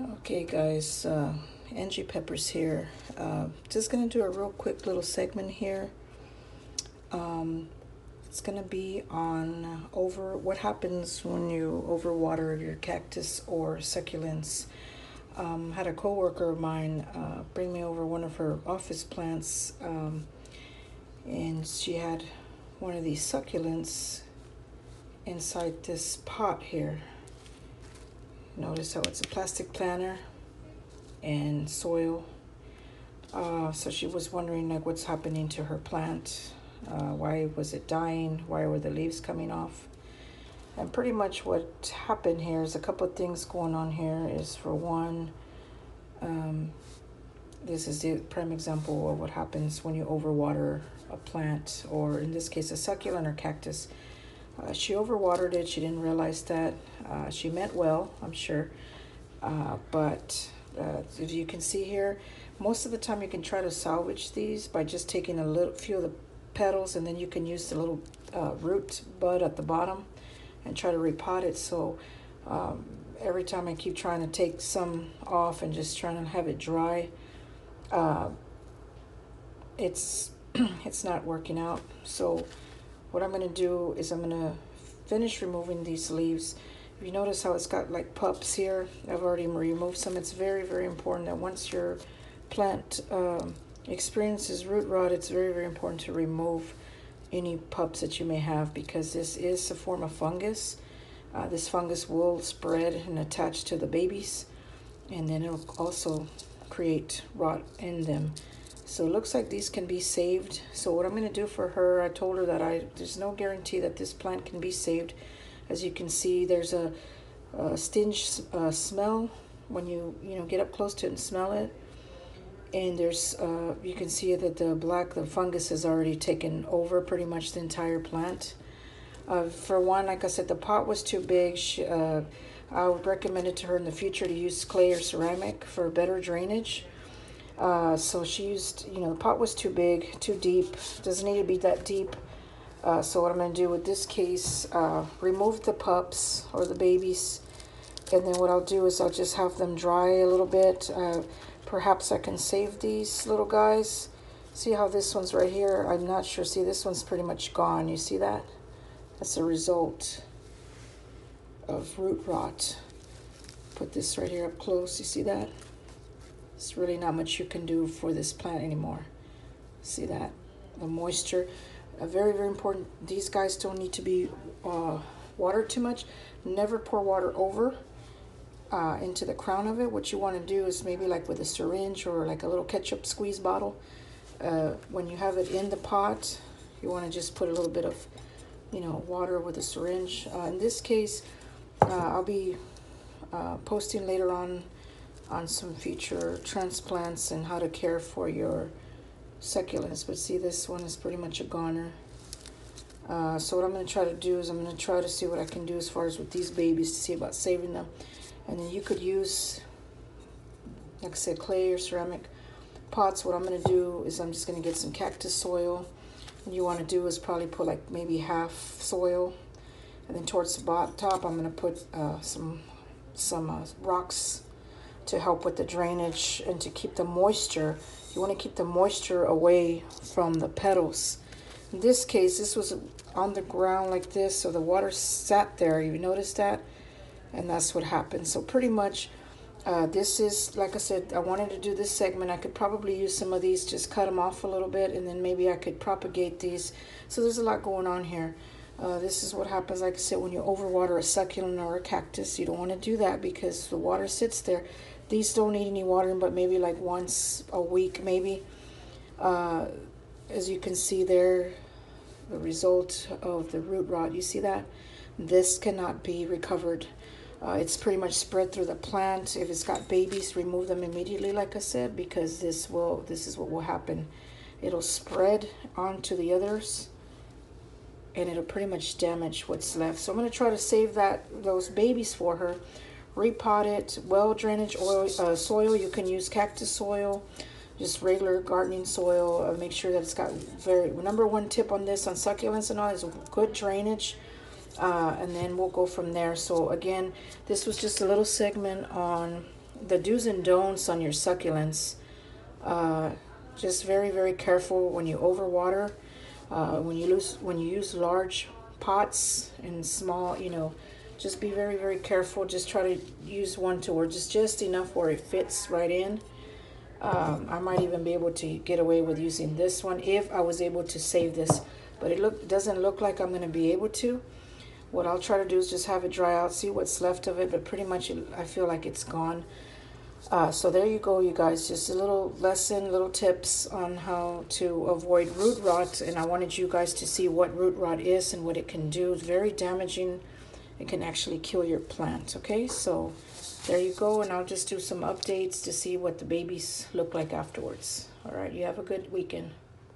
Okay guys, Angie Peppers here. Just gonna do a real quick little segment here. Um, it's gonna be on over what happens when you overwater your cactus or succulents. Had a coworker of mine bring me over one of her office plants, and she had one of these succulents inside this pot here. Notice how it's a plastic planter and soil. So she was wondering like what's happening to her plant. Why was it dying? Why were the leaves coming off? And pretty much what happened here is a couple of things going on here. Is for one, this is the prime example of what happens when you overwater a plant, or in this case a succulent or cactus. She overwatered it. She didn't realize that. She meant well, I'm sure. But as you can see here, most of the time you can try to salvage these by just taking a little few of the petals, and then you can use the little root bud at the bottom and try to repot it. So every time I keep trying to take some off and just trying to have it dry, it's it's not working out. So what I'm going to do is I'm going to finish removing these leaves. If you notice how it's got like pups here, I've already removed some. It's very, very important that once your plant experiences root rot, it's very, very important to remove any pups that you may have, because this is a form of fungus. This fungus will spread and attach to the babies, and then it'll also create rot in them. So it looks like these can be saved. So what I'm going to do for her, I told her that there's no guarantee that this plant can be saved. As you can see, there's a stinge smell when you get up close to it and smell it. And there's you can see that the fungus has already taken over pretty much the entire plant. For one, like I said, the pot was too big. I would recommend it to her in the future to use clay or ceramic for better drainage. So she used, the pot was too big, too deep. Doesn't need to be that deep. So what I'm going to do with this case, remove the pups or the babies. And then what I'll do is I'll just have them dry a little bit. Perhaps I can save these little guys. See how this one's right here? I'm not sure. See, this one's pretty much gone. You see that? That's a result of root rot. Put this right here up close. You see that? It's really not much you can do for this plant anymore. See that? The moisture. Very, very important. These guys don't need to be watered too much. Never pour water over into the crown of it. What you want to do is maybe like with a syringe or like a little ketchup squeeze bottle. When you have it in the pot, you want to just put a little bit of, water with a syringe. In this case, I'll be posting later on some future transplants and how to care for your succulents. But see, this one is pretty much a goner. So what I'm going to try to do is I'm going to try to see what I can do as far as with these babies to see about saving them. And then you could use, like I said, clay or ceramic pots. What I'm going to do is I'm just going to get some cactus soil. What you want to do is probably put like maybe half soil, and then towards the top I'm going to put some rocks to help with the drainage and to keep the moisture. You want to keep the moisture away from the petals. In this case, this was on the ground like this, so the water sat there. You notice that? And that's what happened. So pretty much this is, like I said, I wanted to do this segment. I could probably use some of these, just cut them off a little bit, and then maybe I could propagate these. So there's a lot going on here. This is what happens, like I said, when you overwater a succulent or a cactus. You don't want to do that because the water sits there. These don't need any watering, but maybe like once a week, maybe. As you can see there, the result of the root rot, you see that? This cannot be recovered. It's pretty much spread through the plant. If it's got babies, remove them immediately, like I said, because this is what will happen. It'll spread onto the others, and it'll pretty much damage what's left. So I'm going to try to save those babies for her. Repot it, well drainage soil. You can use cactus soil, just regular gardening soil. Make sure that it's got number one tip on this, on succulents and all, is good drainage. And then we'll go from there. So again, this was just a little segment on the do's and don'ts on your succulents. Just very, very careful when you overwater. When you use large pots and small, just be very, very careful. Just try to use one to where just enough where it fits right in. I might even be able to get away with using this one if I was able to save this, but it doesn't look like I'm going to be able to. What I'll try to do is just have it dry out, see what's left of it, but pretty much I feel like it's gone. So there you go, you guys. Just a little lesson, little tips on how to avoid root rot. And I wanted you guys to see what root rot is and what it can do. It's very damaging. It can actually kill your plant. Okay, so there you go. And I'll just do some updates to see what the babies look like afterwards. All right, you have a good weekend.